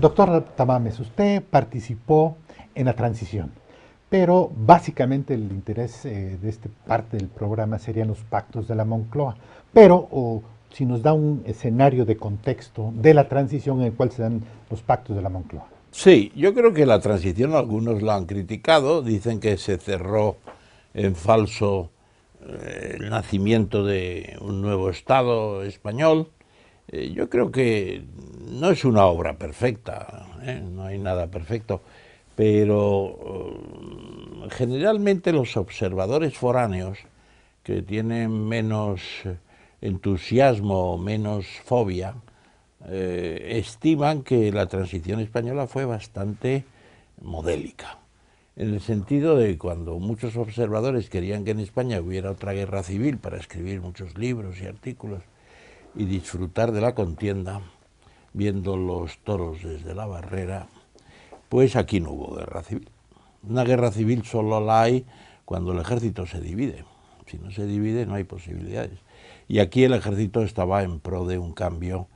Doctor Tamames, usted participó en la transición, pero básicamente el interés de esta parte del programa serían los pactos de la Moncloa. Pero si nos da un escenario de contexto de la transición en el cual se dan los pactos de la Moncloa. Sí, yo creo que la transición algunos la han criticado, dicen que se cerró en falso el nacimiento de un nuevo Estado español. Yo creo que no es una obra perfecta, no hay nada perfecto, pero generalmente los observadores foráneos que tienen menos entusiasmo, menos fobia, estiman que la transición española fue bastante modélica, en el sentido de cuando muchos observadores querían que en España hubiera otra guerra civil para escribir muchos libros y artículos y disfrutar de la contienda, viendo los toros desde la barrera, pues aquí no hubo guerra civil. Una guerra civil solo la hay cuando el ejército se divide. Si no se divide no hay posibilidades. Y aquí el ejército estaba en pro de un cambio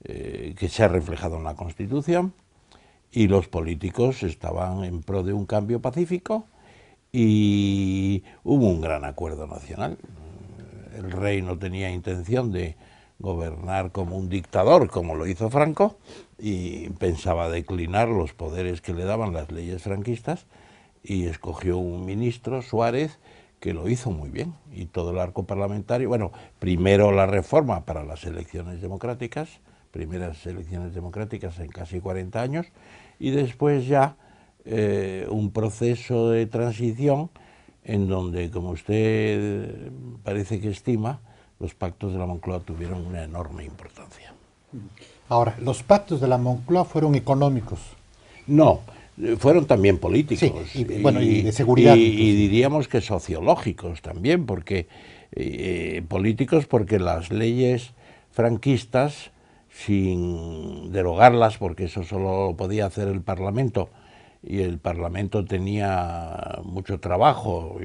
que se ha reflejado en la Constitución, y los políticos estaban en pro de un cambio pacífico, y hubo un gran acuerdo nacional. El rey no tenía intención de gobernar como un dictador, como lo hizo Franco, y pensaba declinar los poderes que le daban las leyes franquistas, y escogió un ministro, Suárez, que lo hizo muy bien, y todo el arco parlamentario, bueno, primero la reforma para las elecciones democráticas, primeras elecciones democráticas en casi 40 años, y después ya un proceso de transición en donde, como usted parece que estima, los pactos de la Moncloa tuvieron una enorme importancia. Ahora, los pactos de la Moncloa fueron económicos. No, fueron también Sí, políticos y de seguridad y inclusive. diríamos que sociológicos también, porque políticos, porque las leyes franquistas, sin derogarlas, porque eso solo lo podía hacer el Parlamento, y el Parlamento tenía mucho trabajo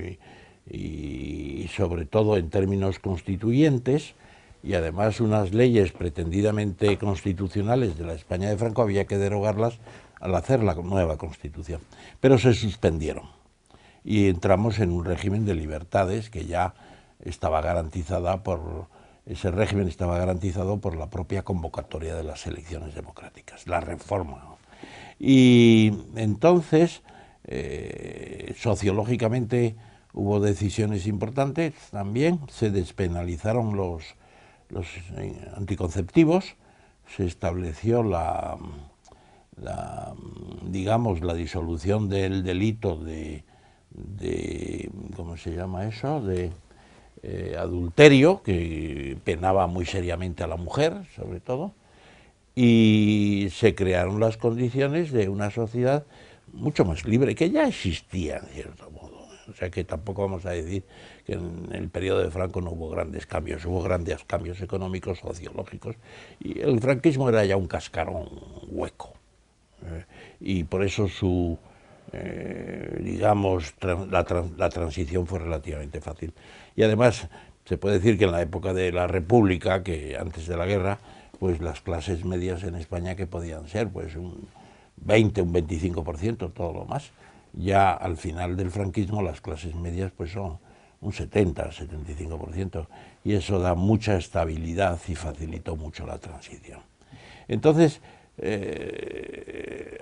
y sobre todo en términos constituyentes, y además unas leyes pretendidamente constitucionales de la España de Franco había que derogarlas al hacer la nueva Constitución, pero se suspendieron y entramos en un régimen de libertades que ya estaba garantizada por ese régimen estaba garantizado por la propia convocatoria de las elecciones democráticas, la reforma. Y entonces, sociológicamente hubo decisiones importantes también, se despenalizaron los anticonceptivos, se estableció digamos, la disolución del delito de ¿cómo se llama eso?, de adulterio, que penaba muy seriamente a la mujer, sobre todo, y se crearon las condiciones de una sociedad mucho más libre, que ya existía, en cierto modo. O sea que tampoco vamos a decir que en el periodo de Franco no hubo grandes cambios, hubo grandes cambios económicos, sociológicos, y el franquismo era ya un cascarón hueco. Y por eso su, digamos, la transición fue relativamente fácil. Y además se puede decir que en la época de la República, que antes de la guerra, pues las clases medias en España, que podían ser pues un 20, un 25%, todo lo más. Ya al final del franquismo las clases medias pues son un 70, 75%, y eso da mucha estabilidad y facilitó mucho la transición. Entonces,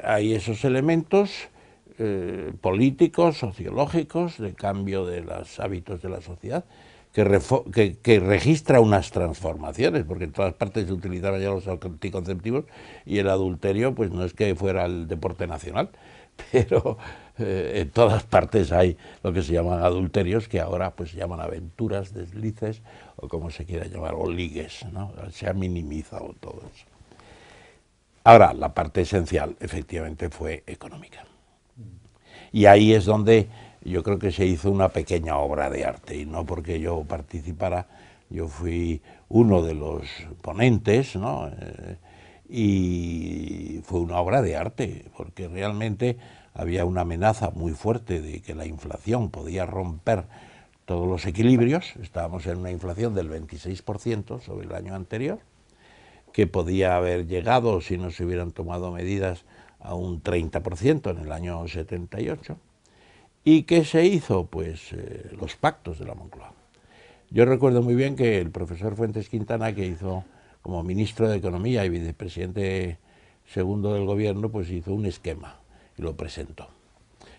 hay esos elementos políticos, sociológicos, de cambio de los hábitos de la sociedad, que registra unas transformaciones, porque en todas partes se utilizaban ya los anticonceptivos, y el adulterio pues no es que fuera el deporte nacional, pero en todas partes hay lo que se llaman adulterios, que ahora pues se llaman aventuras, deslices, o como se quiera llamar, o ligues, ¿no? Se ha minimizado todo eso. Ahora, la parte esencial efectivamente fue económica. Y ahí es donde yo creo que se hizo una pequeña obra de arte, y no porque yo participara, yo fui uno de los ponentes, ¿no? Y fue una obra de arte, porque realmente había una amenaza muy fuerte de que la inflación podía romper todos los equilibrios. Estábamos en una inflación del 26% sobre el año anterior, que podía haber llegado, si no se hubieran tomado medidas, a un 30% en el año 78. ¿Y qué se hizo? Pues los pactos de la Moncloa. Yo recuerdo muy bien que el profesor Fuentes Quintana, que hizo como ministro de Economía y vicepresidente segundo del gobierno, pues hizo un esquema y lo presentó.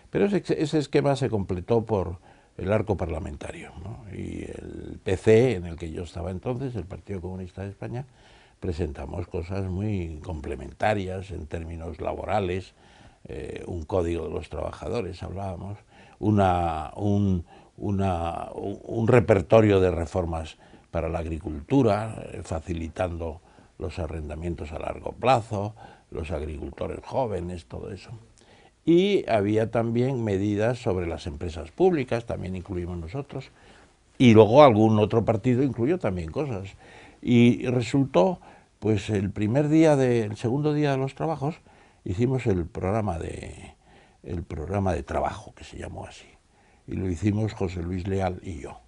Pero ese esquema se completó por el arco parlamentario, ¿no? Y el PC, en el que yo estaba entonces, el Partido Comunista de España, presentamos cosas muy complementarias en términos laborales, un código de los trabajadores, hablábamos, un repertorio de reformas para la agricultura, facilitando los arrendamientos a largo plazo, los agricultores jóvenes, todo eso. Y había también medidas sobre las empresas públicas, también incluimos nosotros, y luego algún otro partido incluyó también cosas. Y resultó, pues el segundo día de los trabajos, hicimos el programa de trabajo, que se llamó así. Y lo hicimos José Luis Leal y yo.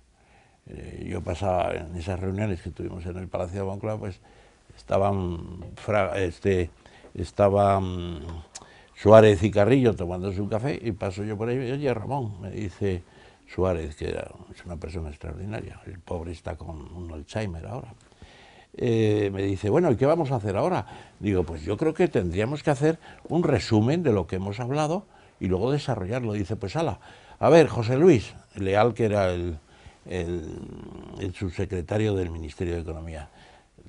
Yo pasaba en esas reuniones que tuvimos en el Palacio de Moncloa, pues estaban Suárez y Carrillo tomándose un café y paso yo por ahí y oye, Ramón, me dice Suárez, que es una persona extraordinaria, el pobre está con un Alzheimer ahora. Me dice, bueno, ¿y qué vamos a hacer ahora? Digo, pues yo creo que tendríamos que hacer un resumen de lo que hemos hablado y luego desarrollarlo. Dice, pues ala, a ver, José Luis Leal, que era el subsecretario del Ministerio de Economía,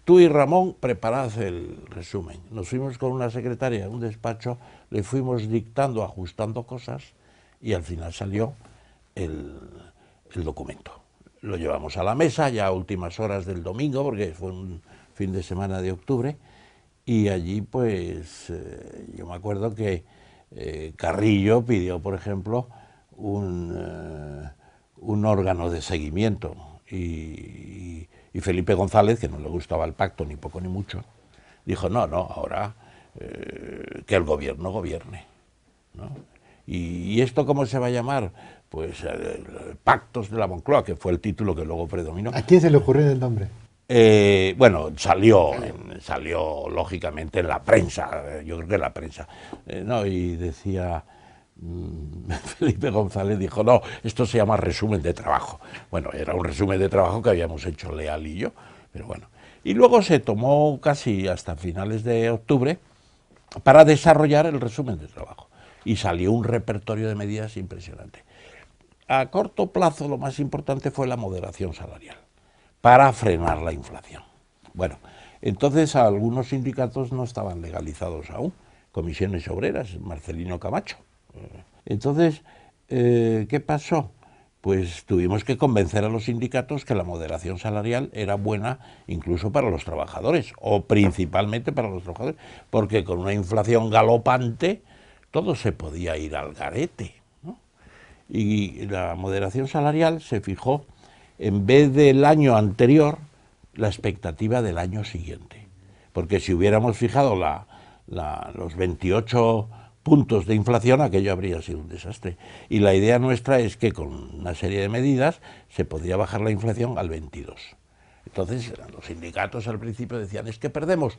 tú y Ramón preparad el resumen. Nos fuimos con una secretaria en un despacho, le fuimos dictando, ajustando cosas y al final salió el documento. Lo llevamos a la mesa ya a últimas horas del domingo, porque fue un fin de semana de octubre, y allí pues yo me acuerdo que Carrillo pidió, por ejemplo, un órgano de seguimiento y Felipe González, que no le gustaba el pacto ni poco ni mucho, dijo no, ahora que el gobierno gobierne, ¿no? ¿Y esto cómo se va a llamar? Pues Pactos de la Moncloa, que fue el título que luego predominó. ¿A quién se le ocurrió el nombre? Bueno, salió lógicamente en la prensa, yo creo que en la prensa, ¿no? Y decía, Felipe González dijo, no, esto se llama resumen de trabajo. Bueno, era un resumen de trabajo que habíamos hecho Leal y yo, pero bueno. Y luego se tomó casi hasta finales de octubre para desarrollar el resumen de trabajo. Y salió un repertorio de medidas impresionante. A corto plazo lo más importante fue la moderación salarial, para frenar la inflación. Bueno, entonces algunos sindicatos no estaban legalizados aún, Comisiones Obreras, Marcelino Camacho. Entonces, ¿qué pasó? Pues tuvimos que convencer a los sindicatos que la moderación salarial era buena incluso para los trabajadores, o principalmente para los trabajadores, porque con una inflación galopante todo se podía ir al garete, ¿no? Y la moderación salarial se fijó, en vez del año anterior, la expectativa del año siguiente. Porque si hubiéramos fijado los 28 puntos de inflación, aquello habría sido un desastre. Y la idea nuestra es que con una serie de medidas se podría bajar la inflación al 22. Entonces los sindicatos al principio decían, es que perdemos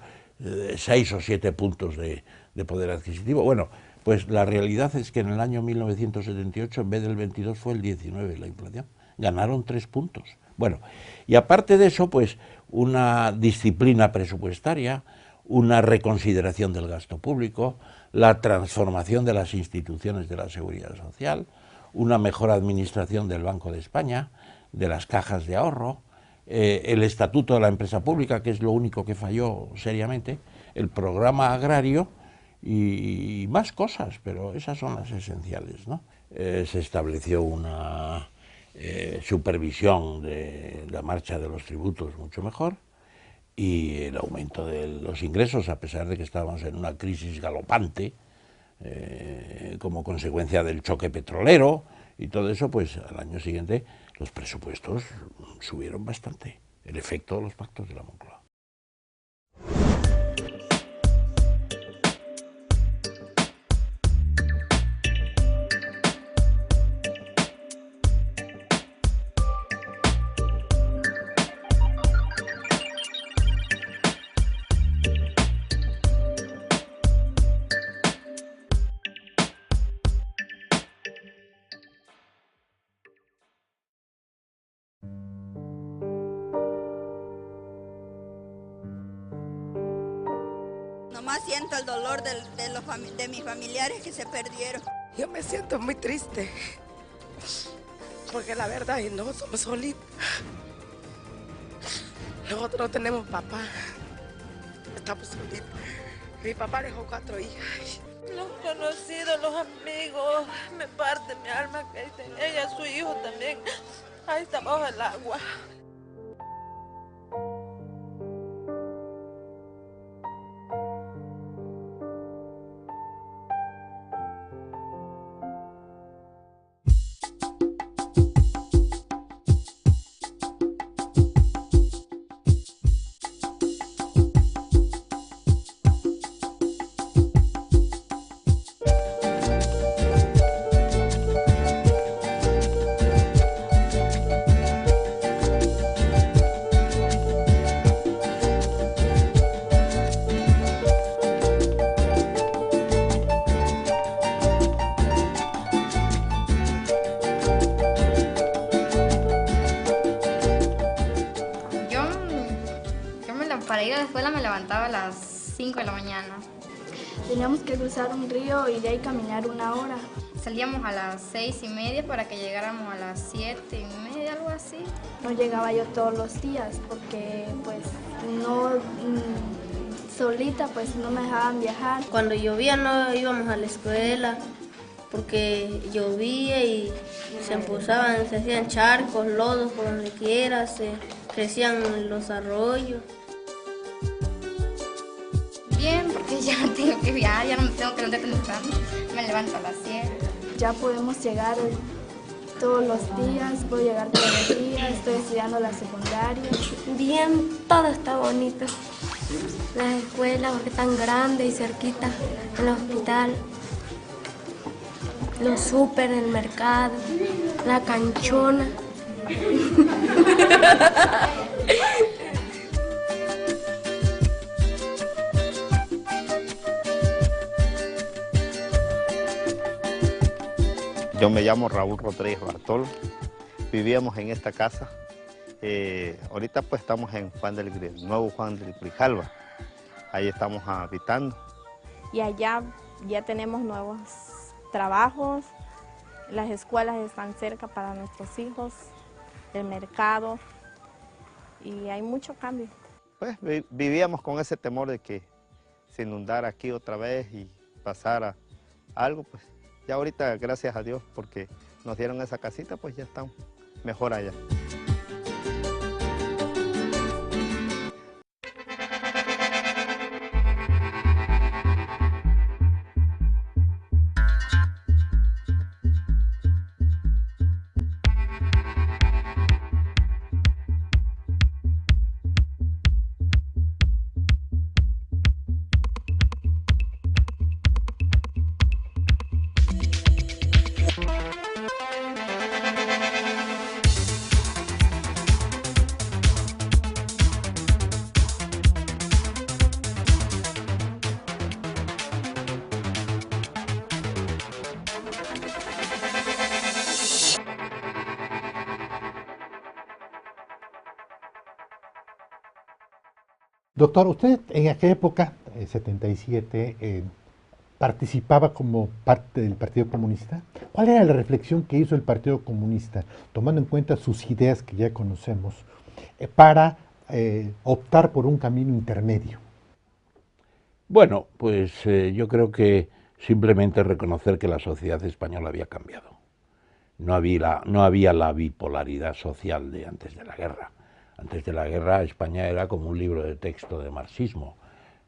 6 o 7 puntos de poder adquisitivo. Bueno, pues la realidad es que en el año 1978 en vez del 22 fue el 19 la inflación. Ganaron 3 puntos. Bueno, y aparte de eso, pues una disciplina presupuestaria, una reconsideración del gasto público, la transformación de las instituciones de la seguridad social, una mejor administración del Banco de España, de las cajas de ahorro, el estatuto de la empresa pública, que es lo único que falló seriamente, el programa agrario y más cosas, pero esas son las esenciales, ¿no? Se estableció una supervisión de la marcha de los tributos mucho mejor y el aumento de los ingresos, a pesar de que estábamos en una crisis galopante como consecuencia del choque petrolero y todo eso, pues al año siguiente los presupuestos subieron bastante, el efecto de los pactos de la Moncloa. Nomás siento el dolor de mis familiares que se perdieron. Yo me siento muy triste, porque la verdad, y no somos solitos. Nosotros no tenemos papá, estamos solitos. Mi papá dejó 4 hijas. Los conocidos, los amigos, me parte mi alma que ella, su hijo también, ahí está bajo el agua. Para ir a la escuela me levantaba a las 5 de la mañana. Teníamos que cruzar un río y de ahí caminar 1 hora. Salíamos a las 6:30 para que llegáramos a las 7:30, algo así. No llegaba yo todos los días porque pues no, solita pues no me dejaban viajar. Cuando llovía no íbamos a la escuela porque llovía y se empozaban, se hacían charcos, lodos por donde quiera, se crecían los arroyos. Bien, porque ya no tengo que viajar, ya no me tengo que levantar temprano, me levanto a las 7. Ya podemos llegar todos los días, puedo llegar todos los días, estoy estudiando la secundaria. Bien, todo está bonito. La escuela, porque tan grande y cerquita, el hospital, los súper, el mercado, la canchona. Yo me llamo Raúl Rodríguez Bartol, vivíamos en esta casa, ahorita pues estamos en Nuevo Juan del Grijalva, ahí estamos habitando. Y allá ya tenemos nuevos trabajos, las escuelas están cerca para nuestros hijos, el mercado, y hay mucho cambio. Pues vivíamos con ese temor de que se inundara aquí otra vez y pasara algo, pues. Ya ahorita, gracias a Dios, porque nos dieron esa casita, pues ya estamos mejor allá. Doctor, usted en aquella época, 77, participaba como parte del Partido Comunista. ¿Cuál era la reflexión que hizo el Partido Comunista, tomando en cuenta sus ideas que ya conocemos, para optar por un camino intermedio? Bueno, pues yo creo que simplemente reconocer que la sociedad española había cambiado. No había la bipolaridad social de antes de la guerra. Antes de la guerra España era como un libro de texto de marxismo,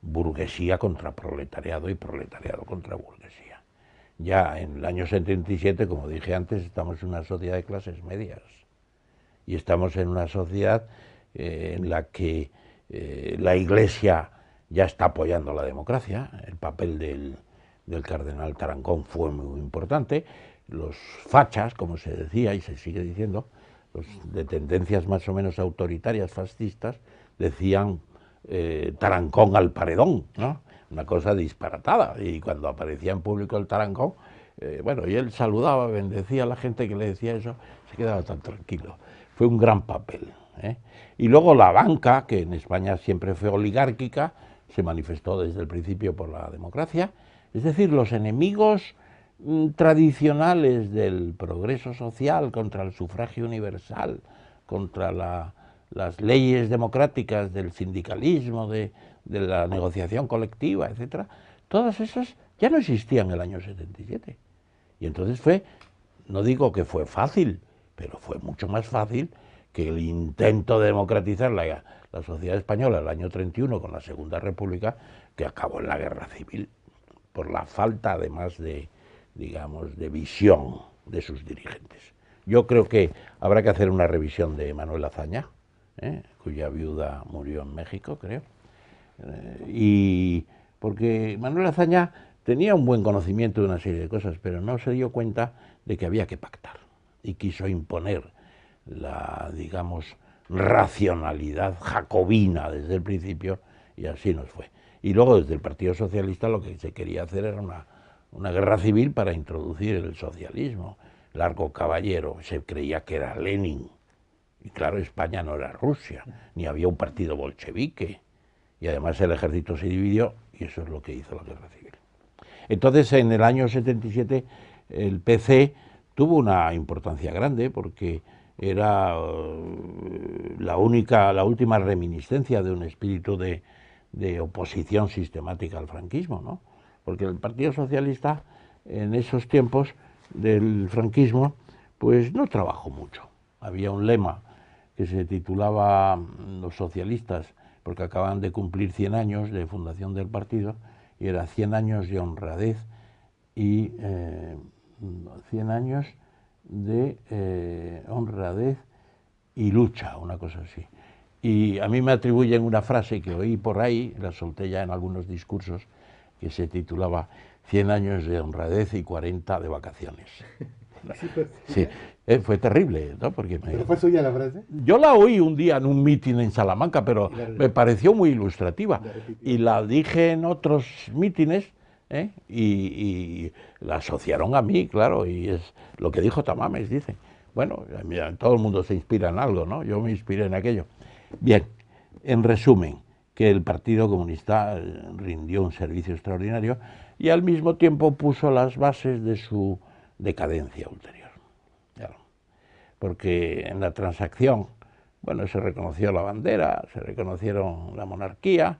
burguesía contra proletariado y proletariado contra burguesía. Ya en el año 77, como dije antes, estamos en una sociedad de clases medias y estamos en una sociedad en la que la Iglesia ya está apoyando la democracia. El papel del cardenal Tarancón fue muy importante. Los fachas, como se decía y se sigue diciendo, los de tendencias más o menos autoritarias, fascistas, decían Tarancón al paredón, ¿no? Una cosa disparatada. Y cuando aparecía en público el Tarancón, bueno, y él saludaba, bendecía a la gente que le decía eso, se quedaba tan tranquilo. Fue un gran papel, ¿eh? Y luego la banca, que en España siempre fue oligárquica, se manifestó desde el principio por la democracia. Es decir, los enemigos tradicionales del progreso social, contra el sufragio universal, contra las leyes democráticas del sindicalismo, de la negociación colectiva, etcétera, todas esas ya no existían en el año 77. Y entonces fue, no digo que fue fácil, pero fue mucho más fácil que el intento de democratizar la sociedad española en el año 31 con la Segunda República, que acabó en la guerra civil, por la falta además de, digamos, de visión de sus dirigentes. Yo creo que habrá que hacer una revisión de Manuel Azaña, cuya viuda murió en México, creo, y porque Manuel Azaña tenía un buen conocimiento de una serie de cosas, pero no se dio cuenta de que había que pactar, y quiso imponer la, digamos, racionalidad jacobina desde el principio, y así nos fue. Y luego desde el Partido Socialista lo que se quería hacer era una guerra civil para introducir el socialismo. Largo Caballero se creía que era Lenin, y claro, España no era Rusia, ni había un partido bolchevique, y además el ejército se dividió, y eso es lo que hizo la guerra civil. Entonces, en el año 77, el PC tuvo una importancia grande, porque era la última reminiscencia de un espíritu de oposición sistemática al franquismo, ¿no? Porque el Partido Socialista en esos tiempos del franquismo pues no trabajó mucho. Había un lema que se titulaba los socialistas, porque acaban de cumplir 100 años de fundación del partido, y era 100 años de honradez y 100 años de honradez y lucha, una cosa así. Y a mí me atribuyen una frase que oí por ahí, la solté ya en algunos discursos, que se titulaba 100 años de honradez y 40 de vacaciones. Sí, fue terrible, ¿no? Porque ¿Pero fue suya la frase? Yo la oí un día en un mitin en Salamanca, pero me pareció muy ilustrativa. Y la dije en otros mítines, y la asociaron a mí, claro, y es lo que dijo Tamames, dice. Bueno, mira, todo el mundo se inspira en algo, ¿no? Yo me inspiré en aquello. Bien, en resumen, que el Partido Comunista rindió un servicio extraordinario y al mismo tiempo puso las bases de su decadencia ulterior. Claro. Porque en la transacción, bueno, se reconoció la bandera, se reconocieron la monarquía,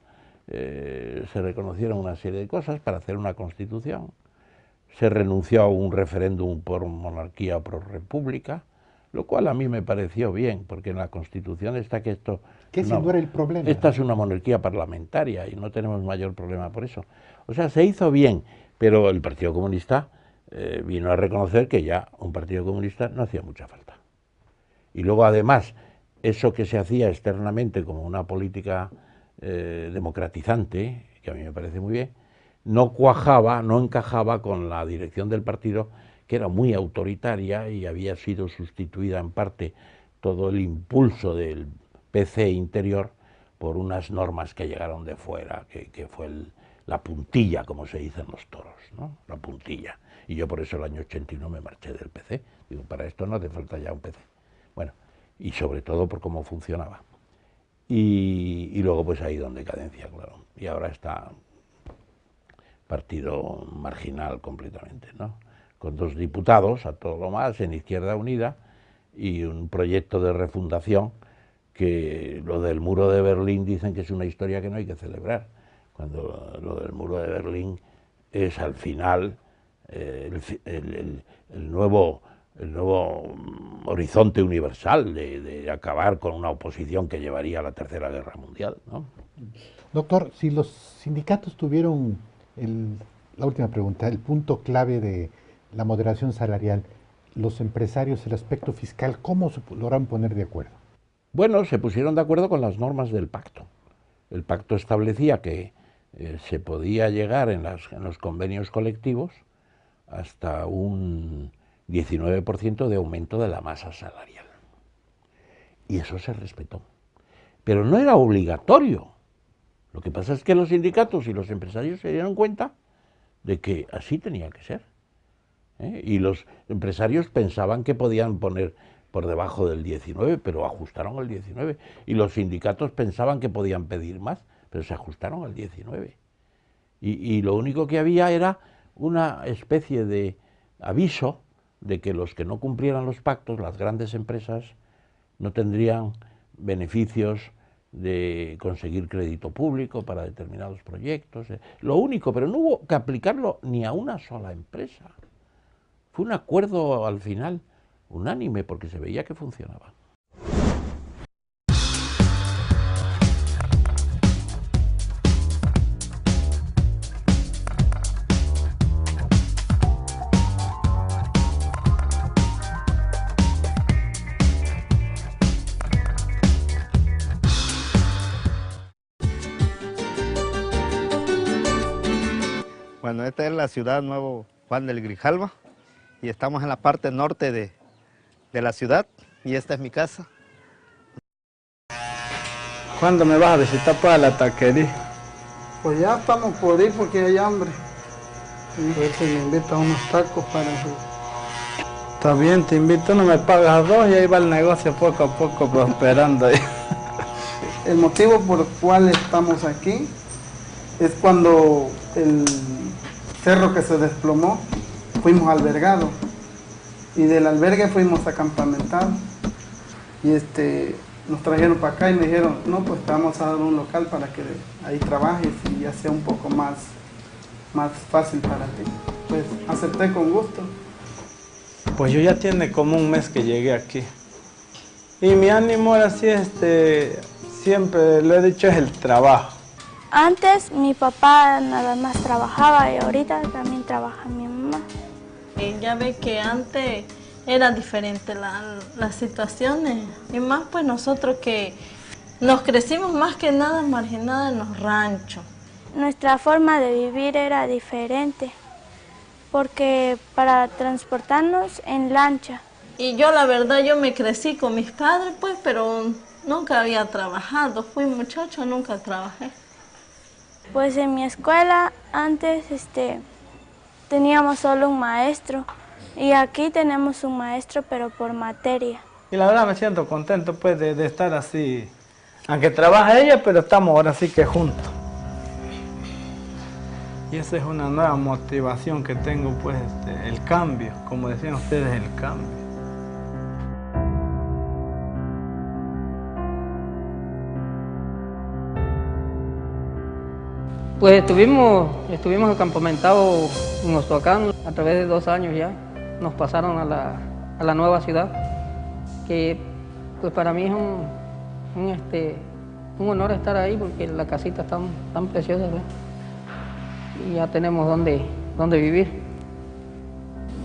se reconocieron una serie de cosas para hacer una constitución, se renunció a un referéndum por monarquía o por república, lo cual a mí me pareció bien, porque en la Constitución está que esto... ¿Qué no era el problema? Esta es una monarquía parlamentaria y no tenemos mayor problema por eso. O sea, se hizo bien, pero el Partido Comunista vino a reconocer que ya un Partido Comunista no hacía mucha falta. Y luego, además, eso que se hacía externamente como una política democratizante, que a mí me parece muy bien, no cuajaba, no encajaba con la dirección del partido, que era muy autoritaria y había sido sustituida en parte todo el impulso del PC interior por unas normas que llegaron de fuera, que fue la puntilla, como se dice en los toros, ¿no? La puntilla. Y yo por eso el año 81 me marché del PC. Digo, para esto no hace falta ya un PC. Bueno, y sobre todo por cómo funcionaba. Y luego pues ha ido en decadencia, claro. Y ahora está partido marginal completamente, ¿no? Con 2 diputados, a todo lo más, en Izquierda Unida, y un proyecto de refundación que lo del muro de Berlín dicen que es una historia que no hay que celebrar, cuando lo del muro de Berlín es al final el nuevo horizonte universal de acabar con una oposición que llevaría a la Tercera Guerra Mundial, ¿no? Doctor, si los sindicatos tuvieron, la última pregunta, el punto clave de la moderación salarial, los empresarios, el aspecto fiscal, ¿cómo se lograron poner de acuerdo? Bueno, se pusieron de acuerdo con las normas del pacto. El pacto establecía que se podía llegar en los convenios colectivos hasta un 19% de aumento de la masa salarial. Y eso se respetó. Pero no era obligatorio. Lo que pasa es que los sindicatos y los empresarios se dieron cuenta de que así tenía que ser. Y los empresarios pensaban que podían poner por debajo del 19, pero ajustaron el 19. Y los sindicatos pensaban que podían pedir más, pero se ajustaron al 19. Y lo único que había era una especie de aviso de que los que no cumplieran los pactos, las grandes empresas, no tendrían beneficios de conseguir crédito público para determinados proyectos. Lo único, pero no hubo que aplicarlo ni a una sola empresa. Fue un acuerdo al final unánime porque se veía que funcionaba. Bueno, esta es la ciudad Nuevo Juan del Grijalva y estamos en la parte norte de la ciudad y esta es mi casa. ¿Cuándo me vas a visitar para la taquería? Pues ya estamos por ir porque hay hambre. A ver si me invita a unos tacos para eso. Está bien, te invito, no me pagas 2 y ahí va el negocio poco a poco prosperando. El motivo por el cual estamos aquí es cuando el cerro que se desplomó, fuimos albergados y del albergue fuimos a campamentar y nos trajeron para acá y me dijeron, no, pues te vamos a dar un local para que ahí trabajes y ya sea un poco más fácil para ti. Pues acepté con gusto. Pues yo ya tiene como un mes que llegué aquí y mi ánimo ahora sí, siempre lo he dicho, es el trabajo. Antes mi papá nada más trabajaba y ahorita también trabaja mi mamá. Ya ve que antes era diferente las situaciones y más pues nosotros que nos crecimos más que nada marginados en los ranchos. Nuestra forma de vivir era diferente porque para transportarnos en lancha. Y yo la verdad yo me crecí con mis padres pues, pero nunca había trabajado, fui muchacho, nunca trabajé. Pues en mi escuela antes teníamos solo un maestro y aquí tenemos un maestro pero por materia. Y la verdad me siento contento pues de estar así, aunque trabaja ella, pero estamos ahora sí que juntos. Y esa es una nueva motivación que tengo pues, el cambio, como decían ustedes, el cambio. Pues estuvimos campamentados en Ostoacán a través de 2 años ya. Nos pasaron a la nueva ciudad, que pues para mí es un honor estar ahí porque la casita es tan preciosa, ¿verdad? Y ya tenemos donde vivir.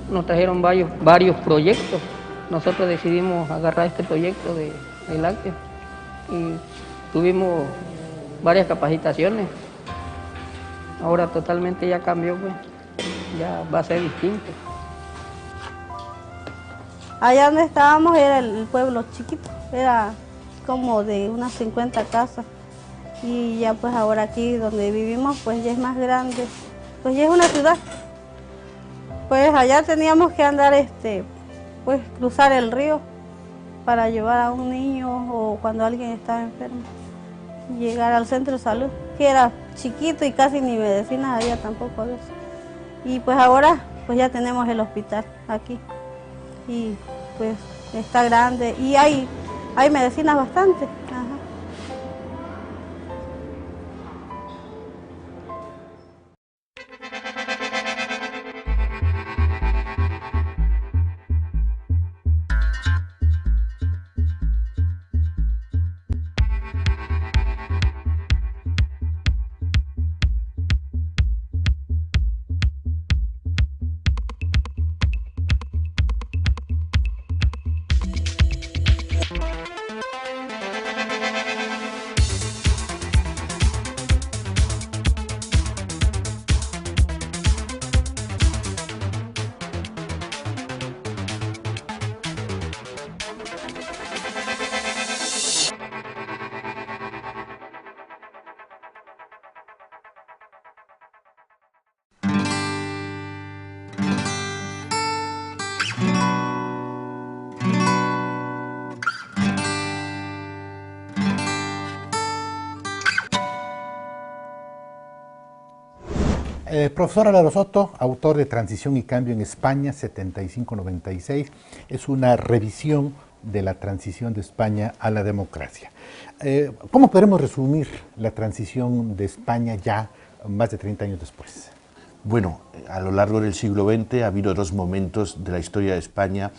Nos trajeron varios proyectos. Nosotros decidimos agarrar este proyecto de lácteos y tuvimos varias capacitaciones. Ahora totalmente ya cambió, pues, ya va a ser distinto. Allá donde estábamos era el pueblo chiquito, era como de unas 50 casas. Y ya pues ahora aquí donde vivimos pues ya es más grande, pues ya es una ciudad. Pues allá teníamos que andar, pues cruzar el río para llevar a un niño o cuando alguien estaba enfermo. Llegar al centro de salud, que era chiquito y casi ni medicinas había tampoco de eso. Y pues ahora pues ya tenemos el hospital aquí y pues está grande y hay medicinas bastante. Ajá. Profesor Álvaro Soto, autor de Transición y Cambio en España, 75-96, es una revisión de la transición de España a la democracia. ¿Cómo podremos resumir la transición de España ya más de 30 años después? Bueno, a lo largo del siglo XX ha habido dos momentos de la historia de España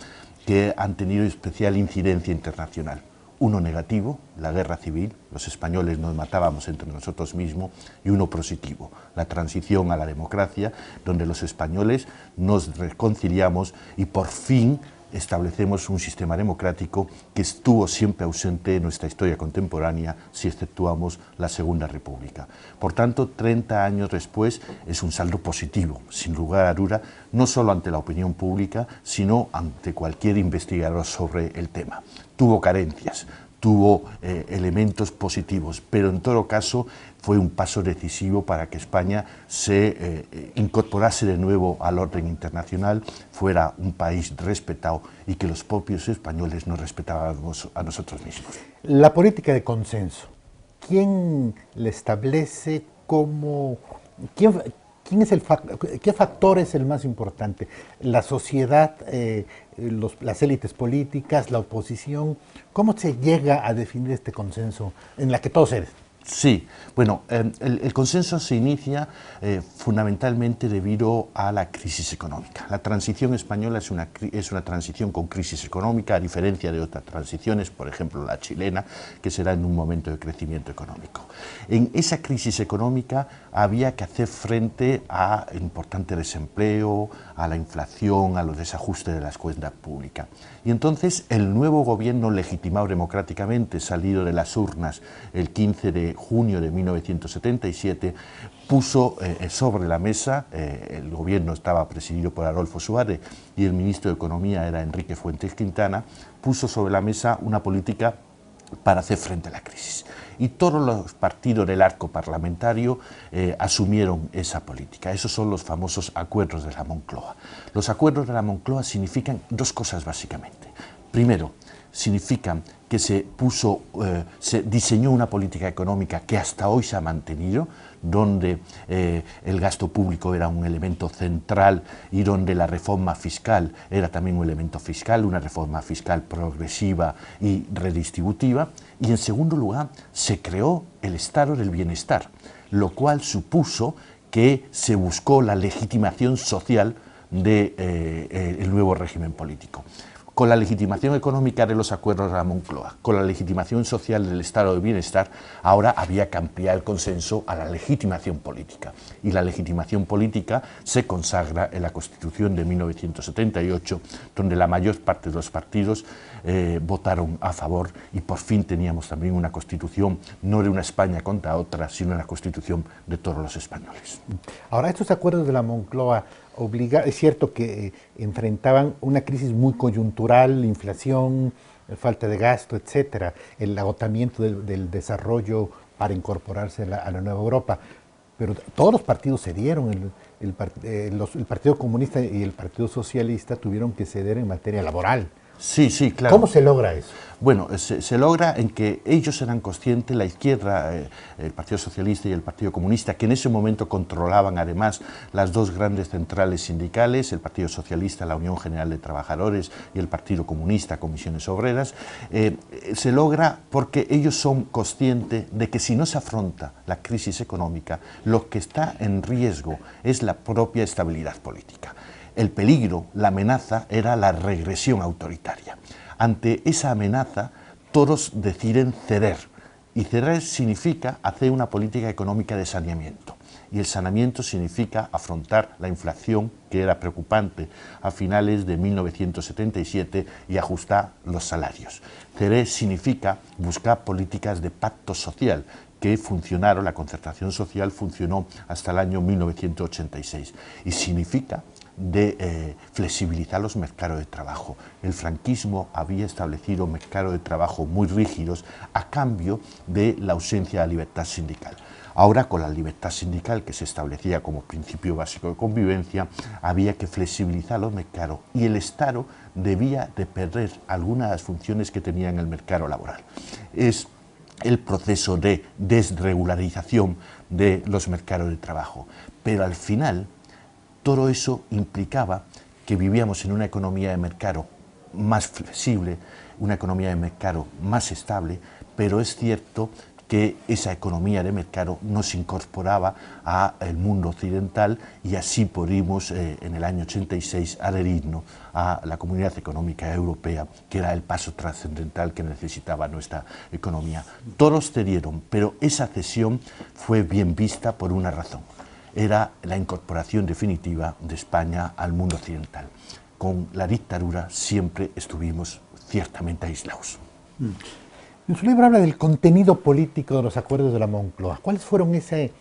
que han tenido especial incidencia internacional. Uno negativo, la guerra civil, los españoles nos matábamos entre nosotros mismos, y uno positivo, la transición a la democracia, donde los españoles nos reconciliamos y por fin establecemos un sistema democrático que estuvo siempre ausente en nuestra historia contemporánea si exceptuamos la Segunda República. Por tanto, 30 años después es un saldo positivo, sin lugar a duda, no solo ante la opinión pública, sino ante cualquier investigador sobre el tema. Tuvo carencias, tuvo elementos positivos, pero en todo caso fue un paso decisivo para que España se incorporase de nuevo al orden internacional, fuera un país respetado y que los propios españoles nos respetábamos a nosotros mismos. La política de consenso, ¿quién la establece? ¿Qué factor es el más importante? ¿La sociedad, las élites políticas, la oposición? ¿Cómo se llega a definir este consenso en la que todos eres? Sí, bueno, el consenso se inicia fundamentalmente debido a la crisis económica. La transición española es una transición con crisis económica, a diferencia de otras transiciones, por ejemplo la chilena, que será en un momento de crecimiento económico. En esa crisis económica había que hacer frente a importante desempleo, a la inflación, a los desajustes de las cuentas públicas. Y entonces el nuevo gobierno legitimado democráticamente, salido de las urnas el 15 de junio de 1977, puso sobre la mesa, el gobierno estaba presidido por Adolfo Suárez y el ministro de Economía era Enrique Fuentes Quintana, puso sobre la mesa una política para hacer frente a la crisis. Y todos los partidos del arco parlamentario asumieron esa política. Esos son los famosos acuerdos de la Moncloa. Los acuerdos de la Moncloa significan dos cosas básicamente. Primero, significan que se diseñó una política económica que hasta hoy se ha mantenido, donde el gasto público era un elemento central y donde la reforma fiscal era también un elemento fiscal, una reforma fiscal progresiva y redistributiva. Y en segundo lugar, se creó el Estado del Bienestar, lo cual supuso que se buscó la legitimación social del nuevo régimen político. Con la legitimación económica de los acuerdos de la Moncloa, con la legitimación social del Estado de Bienestar, ahora había que ampliar el consenso a la legitimación política. Y la legitimación política se consagra en la Constitución de 1978, donde la mayor parte de los partidos votaron a favor y por fin teníamos también una Constitución, no de una España contra otra, sino una Constitución de todos los españoles. Ahora, estos acuerdos de la Moncloa es cierto que enfrentaban una crisis muy coyuntural, inflación, falta de gasto, etcétera, el agotamiento del desarrollo para incorporarse a la nueva Europa, pero todos los partidos cedieron, el Partido Comunista y el Partido Socialista tuvieron que ceder en materia laboral. Sí, sí, claro. ¿Cómo se logra eso? Bueno, se logra en que ellos eran conscientes, la izquierda, el Partido Socialista y el Partido Comunista, que en ese momento controlaban además las dos grandes centrales sindicales, el Partido Socialista, la Unión General de Trabajadores, y el Partido Comunista, Comisiones Obreras, se logra porque ellos son conscientes de que si no se afronta la crisis económica, lo que está en riesgo es la propia estabilidad política. El peligro, la amenaza, era la regresión autoritaria. Ante esa amenaza, todos deciden ceder. Y ceder significa hacer una política económica de saneamiento. Y el saneamiento significa afrontar la inflación, que era preocupante a finales de 1977, y ajustar los salarios. Ceder significa buscar políticas de pacto social, que funcionaron, la concertación social funcionó hasta el año 1986. Y significa de flexibilizar los mercados de trabajo. El franquismo había establecido mercados de trabajo muy rígidos a cambio de la ausencia de libertad sindical. Ahora, con la libertad sindical que se establecía como principio básico de convivencia, había que flexibilizar los mercados y el Estado debía de perder algunas de las funciones que tenía en el mercado laboral. Es el proceso de desregularización de los mercados de trabajo. Pero al final, todo eso implicaba que vivíamos en una economía de mercado más flexible, una economía de mercado más estable, pero es cierto que esa economía de mercado nos incorporaba al mundo occidental y así pudimos en el año 86 adherirnos a la Comunidad Económica Europea, que era el paso trascendental que necesitaba nuestra economía. Todos cedieron, pero esa cesión fue bien vista por una razón. Era la incorporación definitiva de España al mundo occidental. Con la dictadura siempre estuvimos ciertamente aislados. En su libro habla del contenido político de los acuerdos de la Moncloa. ¿Cuáles fueron ese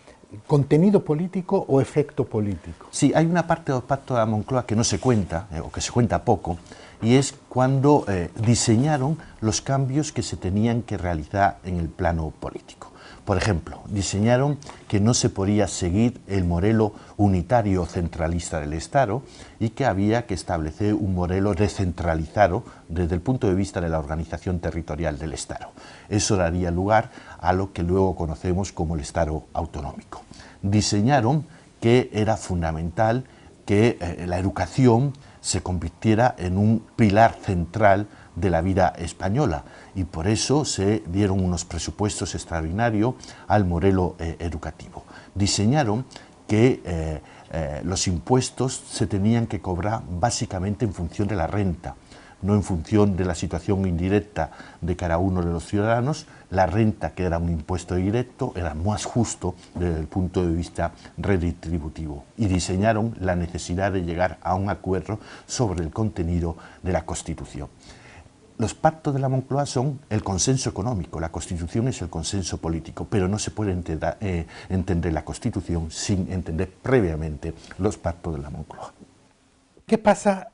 contenido político o efecto político? Sí, hay una parte del Pacto de la Moncloa que no se cuenta, o que se cuenta poco, y es cuando diseñaron los cambios que se tenían que realizar en el plano político. Por ejemplo, diseñaron que no se podía seguir el modelo unitario centralista del Estado y que había que establecer un modelo descentralizado desde el punto de vista de la organización territorial del Estado. Eso daría lugar a lo que luego conocemos como el Estado autonómico. Diseñaron que era fundamental que la educación se convirtiera en un pilar central de la vida española y por eso se dieron unos presupuestos extraordinarios al modelo educativo. Diseñaron que los impuestos se tenían que cobrar básicamente en función de la renta, no en función de la situación indirecta de cada uno de los ciudadanos. La renta, que era un impuesto directo, era más justo desde el punto de vista redistributivo. Y diseñaron la necesidad de llegar a un acuerdo sobre el contenido de la Constitución. Los pactos de la Moncloa son el consenso económico, la Constitución es el consenso político, pero no se puede entender la Constitución sin entender previamente los pactos de la Moncloa. ¿Qué pasa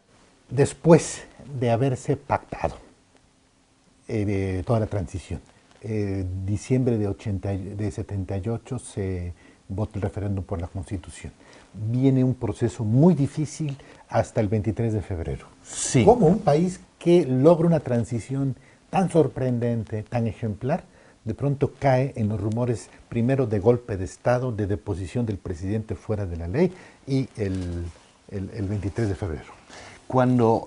después de haberse pactado de toda la transición? Diciembre de 78 se vota el referéndum por la Constitución. Viene un proceso muy difícil hasta el 23 de febrero. Sí. ¿Cómo un país que logra una transición tan sorprendente, tan ejemplar, de pronto cae en los rumores primero de golpe de Estado, de deposición del presidente fuera de la ley y el 23 de febrero? Cuando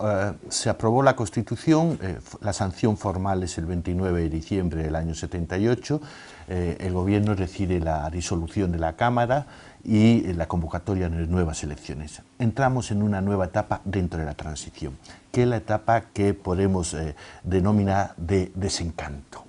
se aprobó la Constitución, la sanción formal es el 29 de diciembre del año 78, el gobierno decide la disolución de la Cámara y la convocatoria de nuevas elecciones. Entramos en una nueva etapa dentro de la transición, que es la etapa que podemos denominar de desencanto.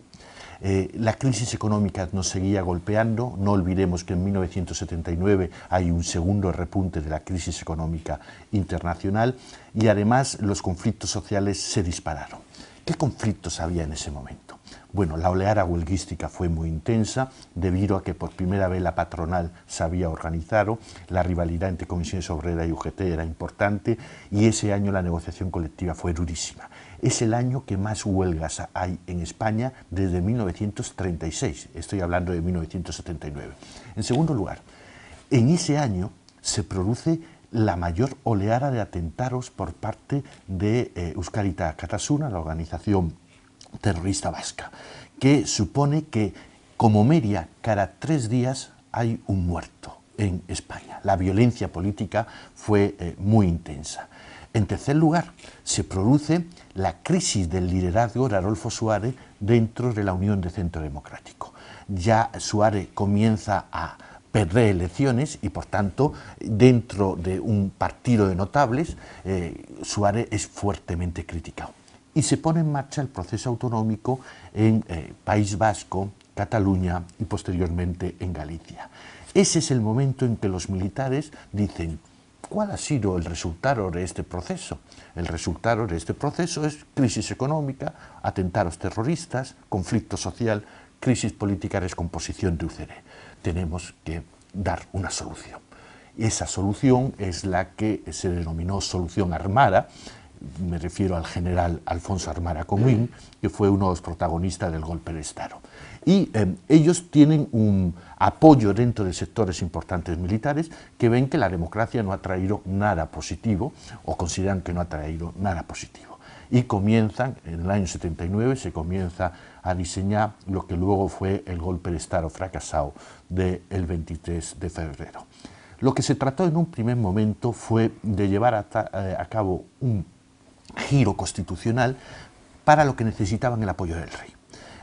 La crisis económica nos seguía golpeando, no olvidemos que en 1979 hay un segundo repunte de la crisis económica internacional y además los conflictos sociales se dispararon. ¿Qué conflictos había en ese momento? Bueno, la oleada huelguística fue muy intensa debido a que por primera vez la patronal se había organizado, la rivalidad entre Comisiones Obreras y UGT era importante y ese año la negociación colectiva fue durísima. Es el año que más huelgas hay en España desde 1936, estoy hablando de 1979. En segundo lugar, en ese año se produce la mayor oleada de atentados por parte de Euskalita Batasuna, la organización terrorista vasca, que supone que como media cada 3 días hay un muerto en España. La violencia política fue muy intensa. En tercer lugar, se produce la crisis del liderazgo de Adolfo Suárez dentro de la Unión de Centro Democrático. Ya Suárez comienza a perder elecciones y por tanto dentro de un partido de notables Suárez es fuertemente criticado. Y se pone en marcha el proceso autonómico en País Vasco, Cataluña y posteriormente en Galicia. Ese es el momento en que los militares dicen: ¿cuál ha sido el resultado de este proceso? El resultado de este proceso es crisis económica, atentados terroristas, conflicto social, crisis política, descomposición de UCD. Tenemos que dar una solución. Y esa solución es la que se denominó solución armada. Me refiero al general Alfonso Armada Comín, que fue uno de los protagonistas del golpe de Estado. Y ellos tienen un apoyo dentro de sectores importantes militares que ven que la democracia no ha traído nada positivo o consideran que no ha traído nada positivo. y comienzan, en el año 79, se comienza a diseñar lo que luego fue el golpe de Estado fracasado del 23 de febrero. Lo que se trató en un primer momento fue de llevar a cabo un giro constitucional para lo que necesitaban el apoyo del rey.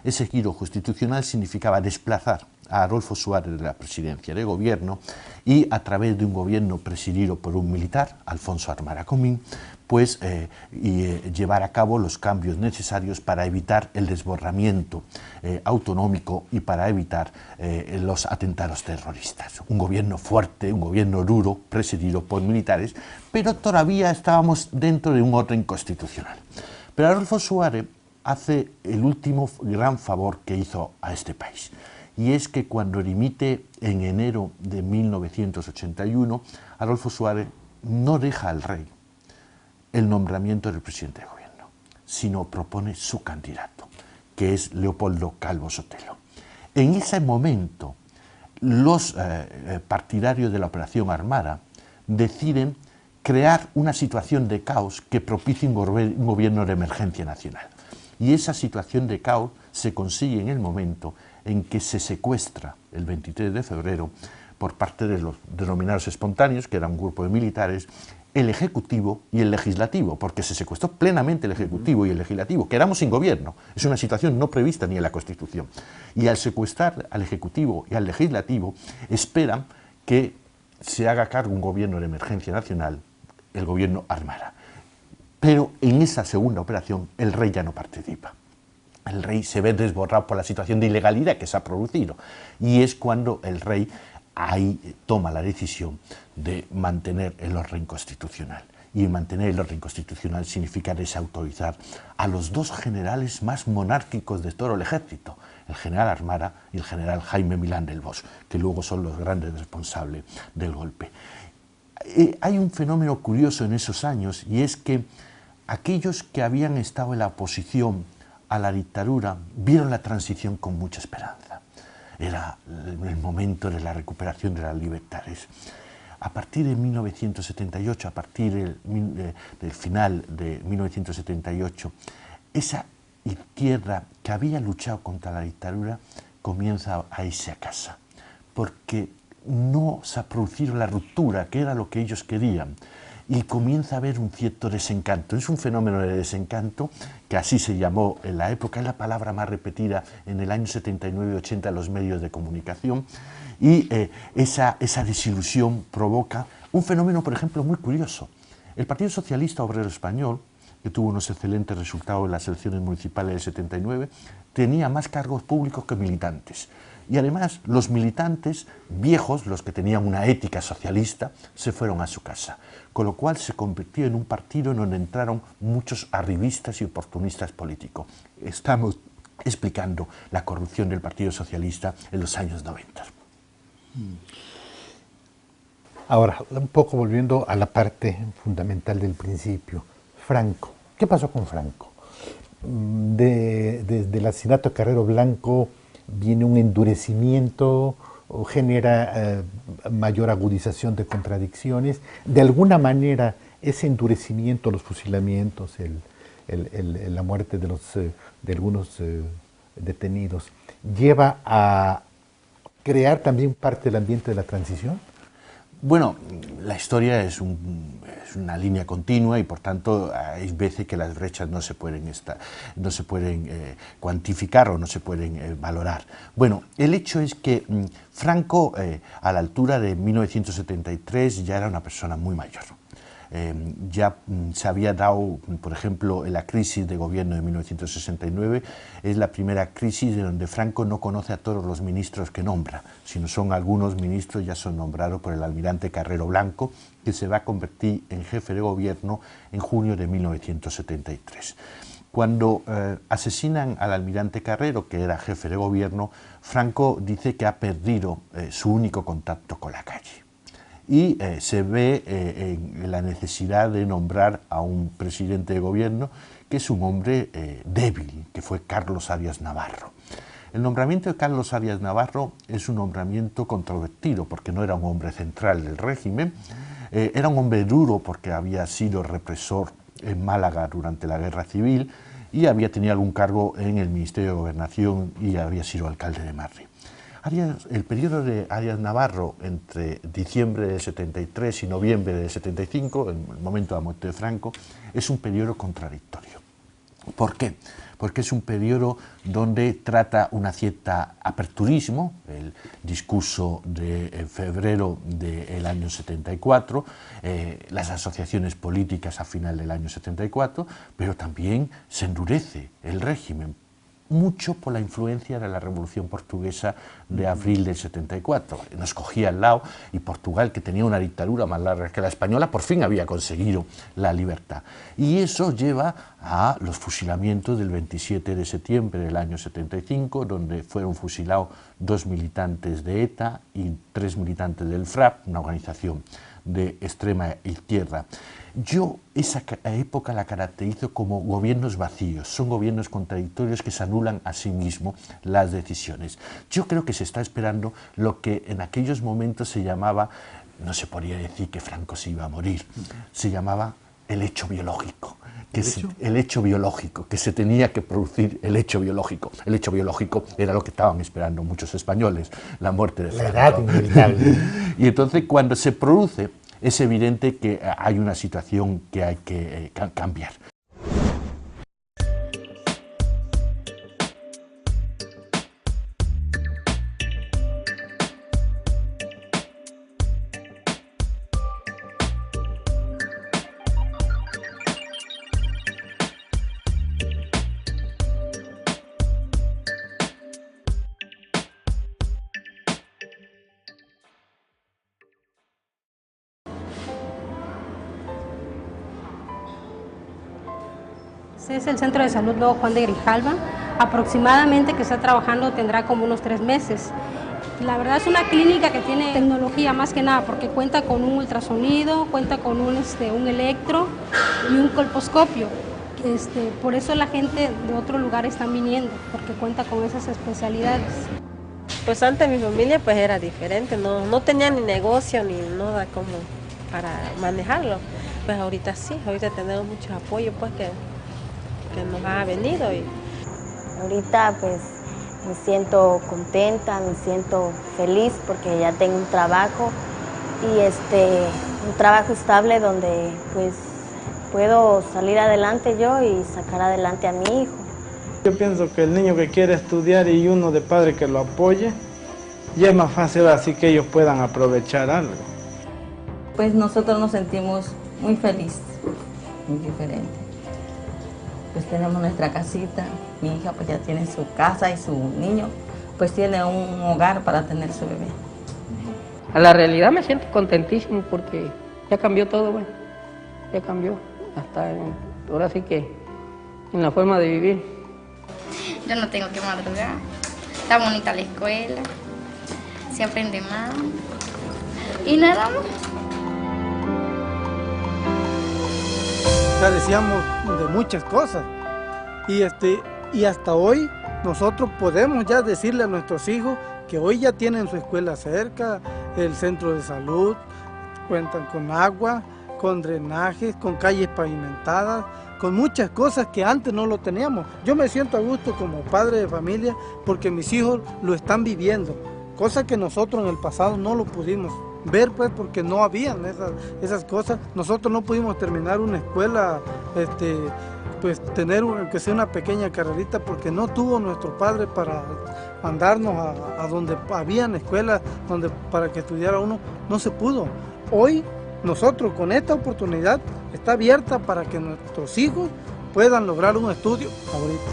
Ese giro constitucional significaba desplazar a Adolfo Suárez de la presidencia de gobierno y, a través de un gobierno presidido por un militar, Alfonso Armara Comín, pues llevar a cabo los cambios necesarios para evitar el desbordamiento autonómico y para evitar los atentados terroristas. Un gobierno fuerte, un gobierno duro, presidido por militares, pero todavía estábamos dentro de un orden constitucional. Pero Adolfo Suárez hace el último gran favor que hizo a este país, y es que cuando dimite en enero de 1981, Adolfo Suárez no deja al rey el nombramiento del presidente de gobierno, sino propone su candidato, que es Leopoldo Calvo Sotelo. En ese momento, los partidarios de la Operación Armada deciden crear una situación de caos que propicie un gobierno de emergencia nacional. Y esa situación de caos se consigue en el momento en que se secuestra el 23 de febrero por parte de los denominados espontáneos, que era un grupo de militares, el Ejecutivo y el Legislativo, porque se secuestró plenamente el Ejecutivo y el Legislativo, quedamos sin gobierno. Es una situación no prevista ni en la Constitución. Y al secuestrar al Ejecutivo y al Legislativo, esperan que se haga cargo un gobierno de emergencia nacional, el gobierno Armada. Pero en esa segunda operación el rey ya no participa. El rey se ve desbordado por la situación de ilegalidad que se ha producido, y es cuando el rey ahí toma la decisión de mantener el orden constitucional. Y mantener el orden constitucional significa desautorizar a los dos generales más monárquicos de todo el ejército, el general Armada y el general Jaime Milán del Bosch, que luego son los grandes responsables del golpe. Hay un fenómeno curioso en esos años, y es que aquellos que habían estado en la oposición a la dictadura vieron la transición con mucha esperanza. Era el momento de la recuperación de las libertades. A partir de 1978, a partir del final de 1978, esa izquierda que había luchado contra la dictadura comienza a irse a casa, porque no se ha producido la ruptura, que era lo que ellos querían, y comienza a haber un cierto desencanto. Es un fenómeno de desencanto, que así se llamó en la época, es la palabra más repetida en el año 79 y 80 en los medios de comunicación, y esa desilusión provoca un fenómeno, por ejemplo, muy curioso. El Partido Socialista Obrero Español, que tuvo unos excelentes resultados en las elecciones municipales del 79, tenía más cargos públicos que militantes. Y además los militantes viejos, los que tenían una ética socialista, se fueron a su casa, con lo cual se convirtió en un partido en donde entraron muchos arribistas y oportunistas políticos. Estamos explicando la corrupción del Partido Socialista en los años 90. Ahora, un poco volviendo a la parte fundamental del principio. Franco. ¿Qué pasó con Franco? Desde el asesinato de Carrero Blanco viene un endurecimiento, o genera mayor agudización de contradicciones. De alguna manera, ese endurecimiento, los fusilamientos, la muerte de algunos detenidos, lleva a crear también parte del ambiente de la transición. Bueno, la historia es una línea continua, y por tanto hay veces que las brechas no se pueden cuantificar o no se pueden valorar. Bueno, el hecho es que Franco, a la altura de 1973, ya era una persona muy mayor. Ya se había dado, por ejemplo, en la crisis de gobierno de 1969, es la primera crisis en donde Franco no conoce a todos los ministros que nombra, sino son algunos ministros ya son nombrados por el almirante Carrero Blanco, que se va a convertir en jefe de gobierno en junio de 1973. Cuando asesinan al almirante Carrero, que era jefe de gobierno, Franco dice que ha perdido su único contacto con la calle. Y se ve en la necesidad de nombrar a un presidente de gobierno que es un hombre débil, que fue Carlos Arias Navarro. El nombramiento de Carlos Arias Navarro es un nombramiento controvertido, porque no era un hombre central del régimen, era un hombre duro porque había sido represor en Málaga durante la Guerra Civil y había tenido algún cargo en el Ministerio de Gobernación y había sido alcalde de Marri. El periodo de Arias Navarro entre diciembre del 73 y noviembre del 75, el momento de la muerte de Franco, es un periodo contradictorio. ¿Por qué? Porque es un periodo donde trata una cierta aperturismo, el discurso de febrero del año 74, las asociaciones políticas a final del año 74, pero también se endurece el régimen, mucho por la influencia de la Revolución Portuguesa de abril del 74. Nos cogía al lado y Portugal, que tenía una dictadura más larga que la española, por fin había conseguido la libertad. Y eso lleva a los fusilamientos del 27 de septiembre del año 75, donde fueron fusilados 2 militantes de ETA y 3 militantes del FRAP, una organización de extrema izquierda. Yo esa época la caracterizo como gobiernos vacíos, son gobiernos contradictorios que se anulan a sí mismos las decisiones. Yo creo que se está esperando lo que en aquellos momentos se llamaba, no se podía decir que Franco se iba a morir, se llamaba el hecho biológico. El hecho biológico, que se tenía que producir el hecho biológico. El hecho biológico era lo que estaban esperando muchos españoles, la muerte de Franco. La edad inevitable. Y entonces cuando se produce, es evidente que hay una situación que hay que cambiar. Es el Centro de Salud Nuevo Juan de Grijalva, aproximadamente que está trabajando tendrá como unos 3 meses. La verdad es una clínica que tiene tecnología más que nada porque cuenta con un ultrasonido, cuenta con un electro y un colposcopio. Por eso la gente de otro lugar están viniendo, porque cuenta con esas especialidades. Pues antes mi familia pues era diferente, no tenía ni negocio ni nada como para manejarlo. Pues ahorita sí, ahorita tenemos mucho apoyo pues que nos ha venido. Ahorita pues me siento contenta, me siento feliz porque ya tengo un trabajo y un trabajo estable donde pues puedo salir adelante yo y sacar adelante a mi hijo. Yo pienso que el niño que quiere estudiar y uno de padre que lo apoye, ya es más fácil así que ellos puedan aprovechar algo. Pues nosotros nos sentimos muy felices, muy diferentes. Pues tenemos nuestra casita, mi hija pues ya tiene su casa y su niño pues tiene un hogar para tener su bebé. A la realidad me siento contentísimo porque ya cambió todo, bueno, ya cambió, ahora sí que en la forma de vivir. Yo no tengo que madrugar, está bonita la escuela, se aprende más y nada más. Carecíamos de muchas cosas y hasta hoy nosotros podemos ya decirle a nuestros hijos que hoy ya tienen su escuela cerca, el centro de salud, cuentan con agua, con drenajes, con calles pavimentadas, con muchas cosas que antes no lo teníamos. Yo me siento a gusto como padre de familia porque mis hijos lo están viviendo, cosa que nosotros en el pasado no lo pudimos ver pues porque no habían esas cosas. Nosotros no pudimos terminar una escuela, pues tener aunque sea una pequeña carrerita porque no tuvo nuestro padre para mandarnos a donde habían escuelas para que estudiara uno, no se pudo. Hoy nosotros con esta oportunidad está abierta para que nuestros hijos puedan lograr un estudio ahorita.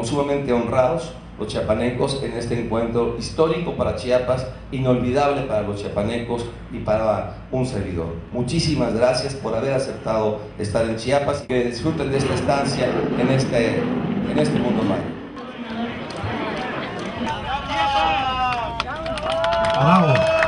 Sumamente honrados los chiapanecos en este encuentro histórico para Chiapas, inolvidable para los chiapanecos y para un servidor. Muchísimas gracias por haber aceptado estar en Chiapas y que disfruten de esta estancia en este mundo mágico. ¡Bravo!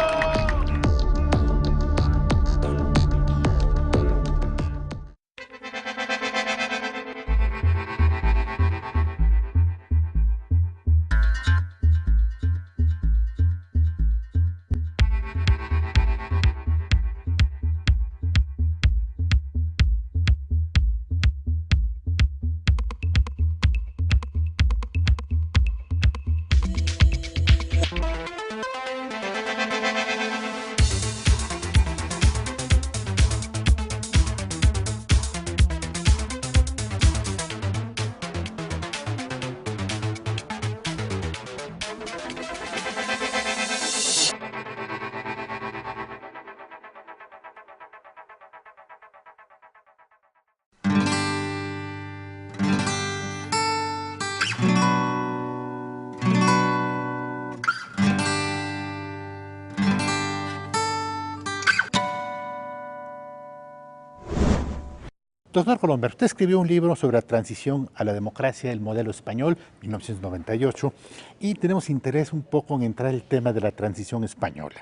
Doctor Colomber, usted escribió un libro sobre la transición a la democracia, el modelo español, 1998, y tenemos interés un poco en entrar en el tema de la transición española.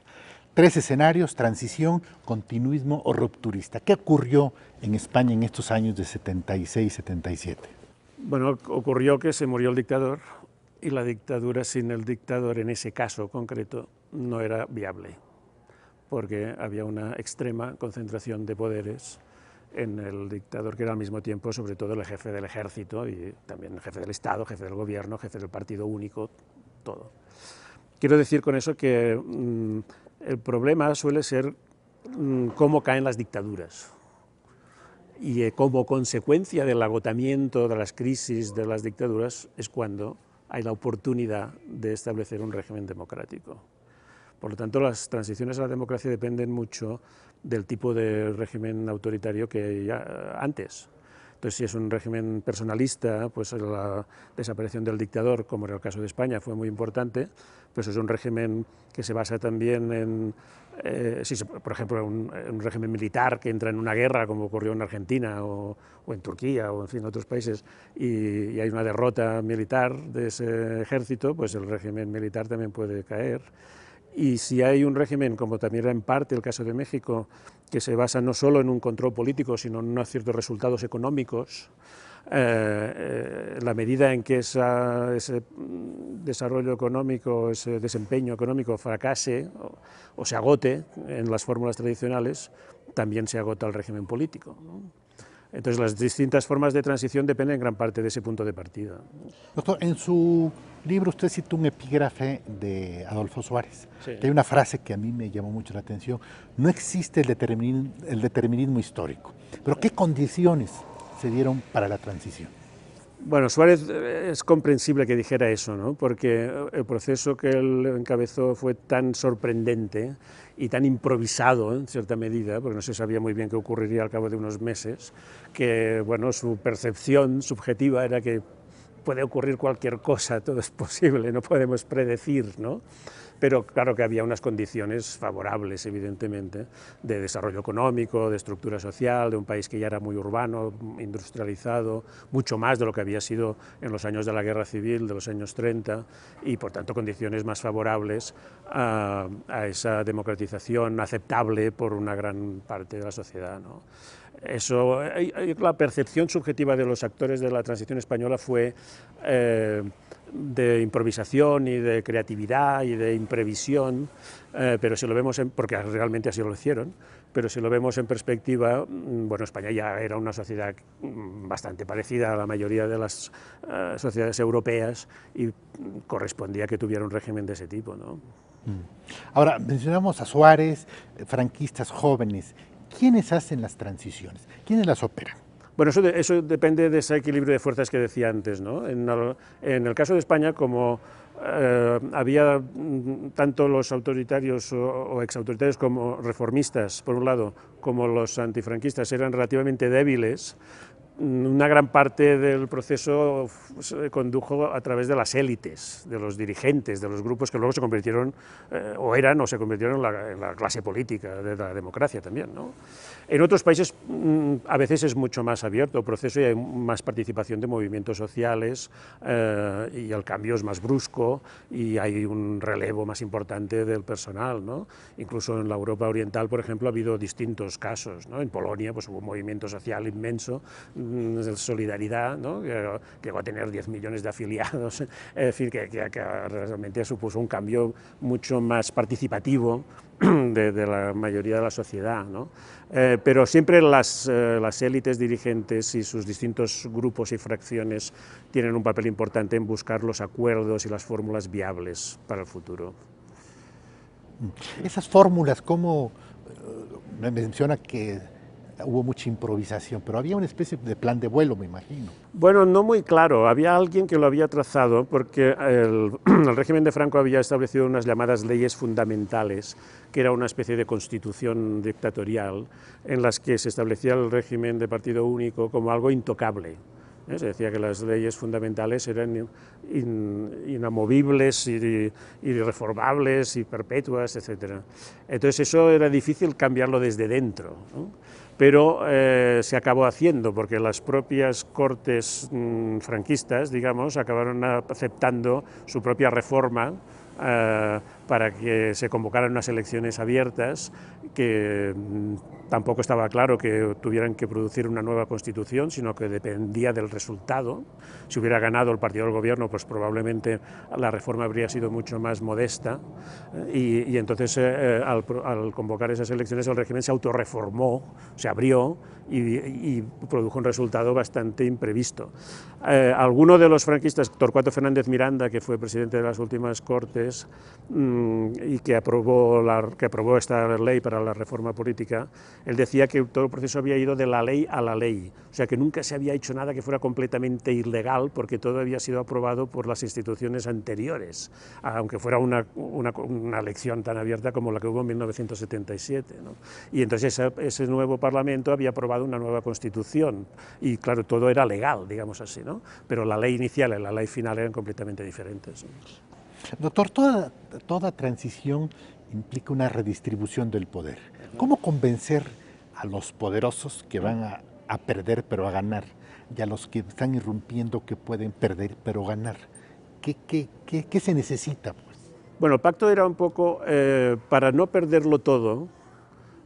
3 escenarios: transición, continuismo o rupturista. ¿Qué ocurrió en España en estos años de 76-77? Bueno, ocurrió que se murió el dictador y la dictadura sin el dictador, en ese caso concreto, no era viable, porque había una extrema concentración de poderes en el dictador, que era al mismo tiempo sobre todo el jefe del ejército y también el jefe del Estado, jefe del gobierno, jefe del partido único, todo. Quiero decir con eso que el problema suele ser cómo caen las dictaduras y como consecuencia del agotamiento de las crisis de las dictaduras es cuando hay la oportunidad de establecer un régimen democrático. Por lo tanto, las transiciones a la democracia dependen mucho del tipo de régimen autoritario que hay antes. Entonces, si es un régimen personalista, pues la desaparición del dictador, como era el caso de España, fue muy importante. Pues es un régimen que se basa también en, por ejemplo, un régimen militar que entra en una guerra, como ocurrió en Argentina o en Turquía o en fin, otros países, y hay una derrota militar de ese ejército, pues el régimen militar también puede caer. Y si hay un régimen, como también era en parte el caso de México, que se basa no solo en un control político, sino en unos ciertos resultados económicos, la medida en que ese desarrollo económico, ese desempeño económico fracase o se agote en las fórmulas tradicionales, también se agota el régimen político, ¿no? Entonces, las distintas formas de transición dependen en gran parte de ese punto de partida. Doctor, en su libro usted citó un epígrafe de Adolfo Suárez. Sí. Hay una frase que a mí me llamó mucho la atención: no existe el determinismo histórico. Pero ¿qué condiciones se dieron para la transición? Bueno, Suárez es comprensible que dijera eso, ¿no? Porque el proceso que él encabezó fue tan sorprendente y tan improvisado en cierta medida, porque no se sabía muy bien qué ocurriría al cabo de unos meses, que bueno, su percepción subjetiva era que puede ocurrir cualquier cosa, todo es posible, no podemos predecir, ¿no? Pero claro que había unas condiciones favorables, evidentemente, de desarrollo económico, de estructura social, de un país que ya era muy urbano, industrializado, mucho más de lo que había sido en los años de la Guerra Civil, de los años 30, y por tanto condiciones más favorables a esa democratización aceptable por una gran parte de la sociedad, ¿no? Eso, la percepción subjetiva de los actores de la transición española fue de improvisación y de creatividad y de imprevisión, pero si lo vemos, porque realmente así lo hicieron, pero si lo vemos en perspectiva, bueno, España ya era una sociedad bastante parecida a la mayoría de las sociedades europeas y correspondía que tuviera un régimen de ese tipo, ¿no? Ahora, mencionamos a Suárez, franquistas jóvenes. ¿Quiénes hacen las transiciones? ¿Quiénes las operan? Bueno, eso depende de ese equilibrio de fuerzas que decía antes, ¿no? En el caso de España, como había tanto los autoritarios o exautoritarios como reformistas, por un lado, como los antifranquistas eran relativamente débiles, una gran parte del proceso se condujo a través de las élites, de los dirigentes, de los grupos que luego se convirtieron, o se convirtieron en la clase política de la democracia también, ¿no? En otros países a veces es mucho más abierto el proceso y hay más participación de movimientos sociales y el cambio es más brusco y hay un relevo más importante del personal, ¿no? Incluso en la Europa oriental, por ejemplo, ha habido distintos casos, ¿no? En Polonia pues, hubo un movimiento social inmenso, de solidaridad, ¿no? que llegó a tener 10 millones de afiliados, en fin, que realmente supuso un cambio mucho más participativo de la mayoría de la sociedad, ¿no? Pero siempre las élites dirigentes y sus distintos grupos y fracciones tienen un papel importante en buscar los acuerdos y las fórmulas viables para el futuro. Esas fórmulas, ¿cómo me menciona que hubo mucha improvisación, pero había una especie de plan de vuelo, me imagino? Bueno, no muy claro. Había alguien que lo había trazado porque el régimen de Franco había establecido unas llamadas leyes fundamentales, que era una especie de constitución dictatorial en las que se establecía el régimen de partido único como algo intocable. Se decía que las leyes fundamentales eran inamovibles, irreformables y perpetuas, etc. Entonces eso era difícil cambiarlo desde dentro, ¿no? Pero se acabó haciendo porque las propias cortes franquistas, digamos, acabaron aceptando su propia reforma para que se convocaran unas elecciones abiertas que tampoco estaba claro que tuvieran que producir una nueva constitución, sino que dependía del resultado. Si hubiera ganado el partido del gobierno, pues probablemente la reforma habría sido mucho más modesta y entonces al convocar esas elecciones el régimen se autorreformó, se abrió y produjo un resultado bastante imprevisto. Alguno de los franquistas, Torcuato Fernández Miranda, que fue presidente de las últimas Cortes y que aprobó esta ley para la reforma política, él decía que todo el proceso había ido de la ley a la ley, o sea que nunca se había hecho nada que fuera completamente ilegal porque todo había sido aprobado por las instituciones anteriores, aunque fuera una elección tan abierta como la que hubo en 1977, ¿no? Y entonces ese nuevo Parlamento había aprobado una nueva Constitución y claro, todo era legal, digamos así, ¿no? Pero la ley inicial y la ley final eran completamente diferentes, ¿no? Doctor, toda transición implica una redistribución del poder. ¿Cómo convencer a los poderosos que van a perder pero a ganar y a los que están irrumpiendo que pueden perder pero ganar? ¿Qué se necesita, pues? Bueno, el pacto era un poco para no perderlo todo.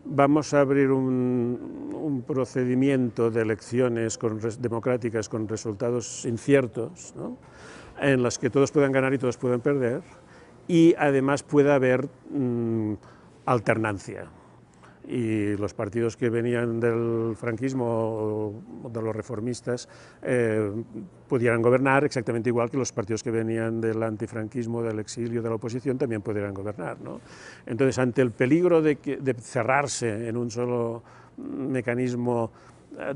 Vamos a abrir un procedimiento de elecciones democráticas con resultados inciertos, ¿no? En las que todos puedan ganar y todos puedan perder, y además pueda haber alternancia. Y los partidos que venían del franquismo o de los reformistas pudieran gobernar exactamente igual que los partidos que venían del antifranquismo, del exilio, de la oposición, también pudieran gobernar, ¿no? Entonces, ante el peligro de cerrarse en un solo mecanismo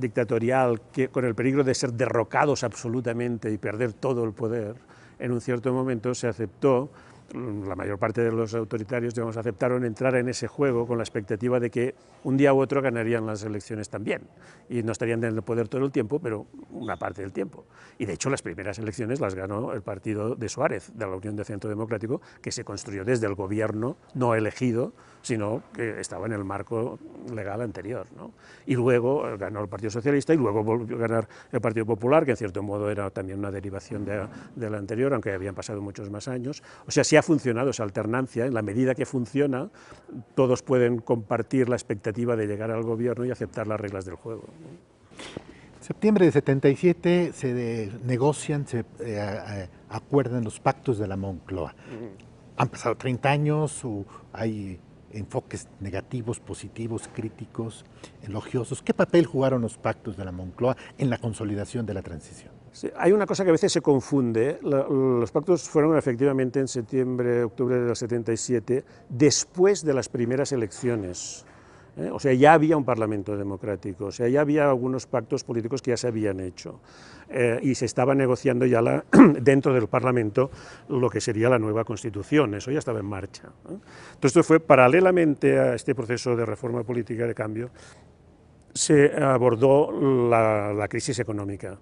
dictatorial, con el peligro de ser derrocados absolutamente y perder todo el poder, en un cierto momento se aceptó, la mayor parte de los autoritarios, digamos, aceptaron entrar en ese juego con la expectativa de que un día u otro ganarían las elecciones también, y no estarían en el poder todo el tiempo, pero una parte del tiempo. Y de hecho las primeras elecciones las ganó el partido de Suárez, de la Unión de Centro Democrático, que se construyó desde el gobierno no elegido, sino que estaba en el marco legal anterior, ¿no? Y luego ganó el Partido Socialista y luego volvió a ganar el Partido Popular, que en cierto modo era también una derivación de la anterior, aunque habían pasado muchos más años. O sea, sí ha funcionado esa alternancia. En la medida que funciona, todos pueden compartir la expectativa de llegar al gobierno y aceptar las reglas del juego, ¿no? En septiembre de 77 se negocian, se acuerdan los pactos de la Moncloa. Han pasado 30 años, hay enfoques negativos, positivos, críticos, elogiosos. ¿Qué papel jugaron los pactos de la Moncloa en la consolidación de la transición? Sí, hay una cosa que a veces se confunde. Los pactos fueron efectivamente en septiembre, octubre del 77, después de las primeras elecciones. O sea, ya había un Parlamento democrático, o sea, ya había algunos pactos políticos que ya se habían hecho y se estaba negociando ya dentro del Parlamento lo que sería la nueva Constitución, eso ya estaba en marcha, ¿no? Entonces esto fue paralelamente a este proceso de reforma política de cambio. se abordó la crisis económica.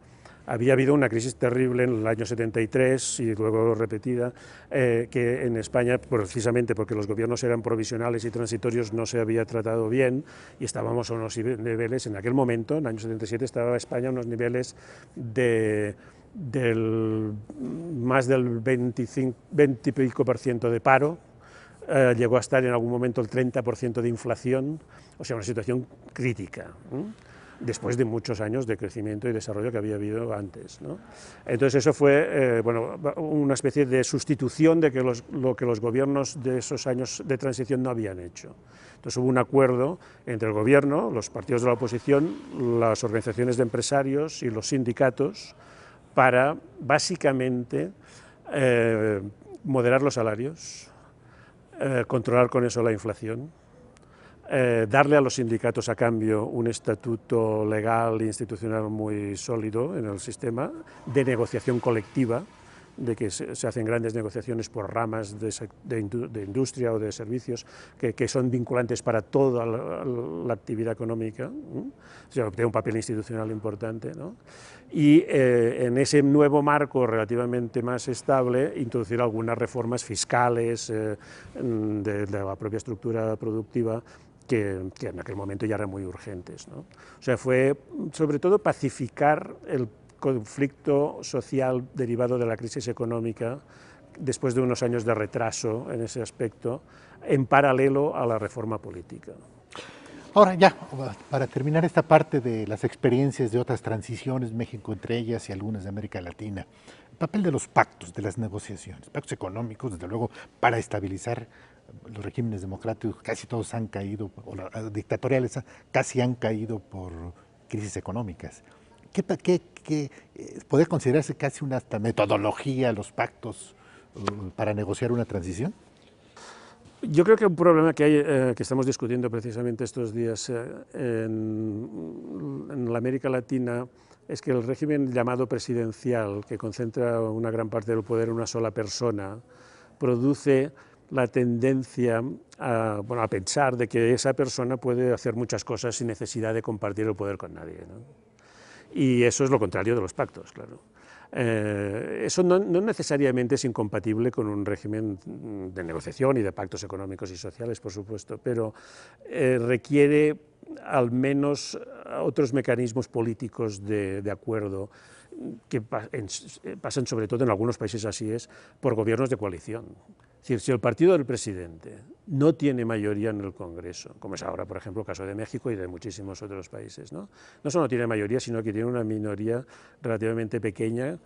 Había habido una crisis terrible en el año 73 y luego repetida, que en España, precisamente porque los gobiernos eran provisionales y transitorios, no se había tratado bien y estábamos a unos niveles, en aquel momento, en el año 77, estaba España a unos niveles más del 20 y pico % de paro, llegó a estar en algún momento el 30% de inflación, o sea, una situación crítica, después de muchos años de crecimiento y desarrollo que había habido antes, ¿no? Entonces eso fue bueno, una especie de sustitución de lo que los gobiernos de esos años de transición no habían hecho. Entonces hubo un acuerdo entre el gobierno, los partidos de la oposición, las organizaciones de empresarios y los sindicatos para básicamente moderar los salarios, controlar con eso la inflación, darle a los sindicatos a cambio un estatuto legal e institucional muy sólido en el sistema de negociación colectiva, de que se hacen grandes negociaciones por ramas de industria o de servicios que son vinculantes para toda la actividad económica, o sea, tiene un papel institucional importante, ¿no? Y en ese nuevo marco relativamente más estable, introducir algunas reformas fiscales de la propia estructura productiva, que en aquel momento ya eran muy urgentes, ¿no? O sea, fue sobre todo pacificar el conflicto social derivado de la crisis económica después de unos años de retraso en ese aspecto, en paralelo a la reforma política. Ahora ya, para terminar esta parte de las experiencias de otras transiciones, México entre ellas y algunas de América Latina, el papel de los pactos, de las negociaciones, pactos económicos, desde luego, para estabilizar los regímenes democráticos, casi todos han caído, o las dictatoriales casi han caído por crisis económicas. ¿Qué puede considerarse casi una hasta metodología, los pactos para negociar una transición? Yo creo que un problema que hay, que estamos discutiendo precisamente estos días en la América Latina, es que el régimen llamado presidencial, que concentra una gran parte del poder en una sola persona, produce la tendencia a pensar de que esa persona puede hacer muchas cosas sin necesidad de compartir el poder con nadie, ¿no? Y eso es lo contrario de los pactos, claro. Eso no necesariamente es incompatible con un régimen de negociación y de pactos económicos y sociales, por supuesto, pero requiere al menos otros mecanismos políticos de acuerdo que pasan sobre todo en algunos países así por gobiernos de coalición. Es decir, si el partido del presidente no tiene mayoría en el Congreso, como es ahora, por ejemplo, el caso de México y de muchísimos otros países, no solo tiene mayoría, sino que tiene una minoría relativamente pequeña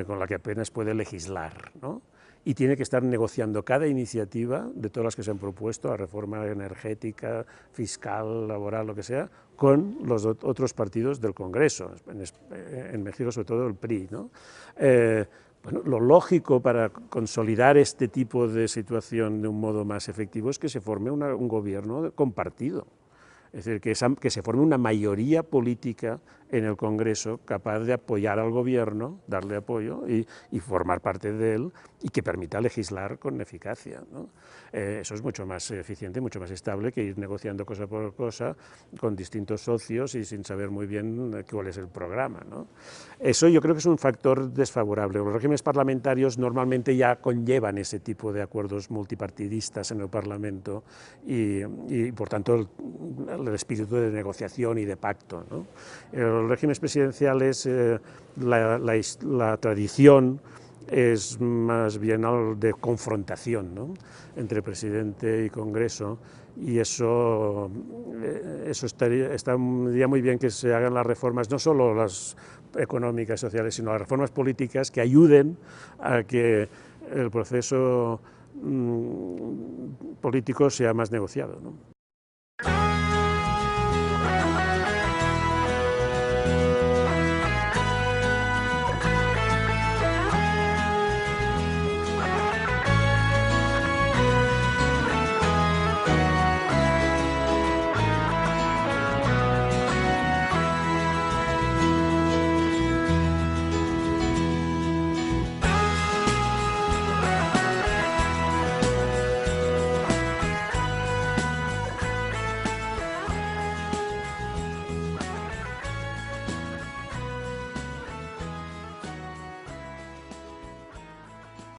con la que apenas puede legislar, ¿no? Y tiene que estar negociando cada iniciativa de todas las que se han propuesto, la reforma energética, fiscal, laboral, lo que sea, con los otros partidos del Congreso, en México sobre todo el PRI, ¿no? Bueno, lo lógico para consolidar este tipo de situación de un modo más efectivo es que se forme un gobierno compartido, es decir, que se forme una mayoría política en el Congreso capaz de apoyar al gobierno, darle apoyo y formar parte de él y que permita legislar con eficacia, ¿no? Eso es mucho más eficiente, mucho más estable que ir negociando cosa por cosa con distintos socios y sin saber muy bien cuál es el programa, ¿no? Eso yo creo que es un factor desfavorable. Los regímenes parlamentarios normalmente ya conllevan ese tipo de acuerdos multipartidistas en el Parlamento y por tanto el espíritu de negociación y de pacto, ¿no? Los regímenes presidenciales, la tradición es más bien algo de confrontación, ¿no?, entre presidente y Congreso, y eso estaría muy bien que se hagan las reformas, no solo las económicas, sociales, sino las reformas políticas que ayuden a que el proceso político sea más negociado, ¿no?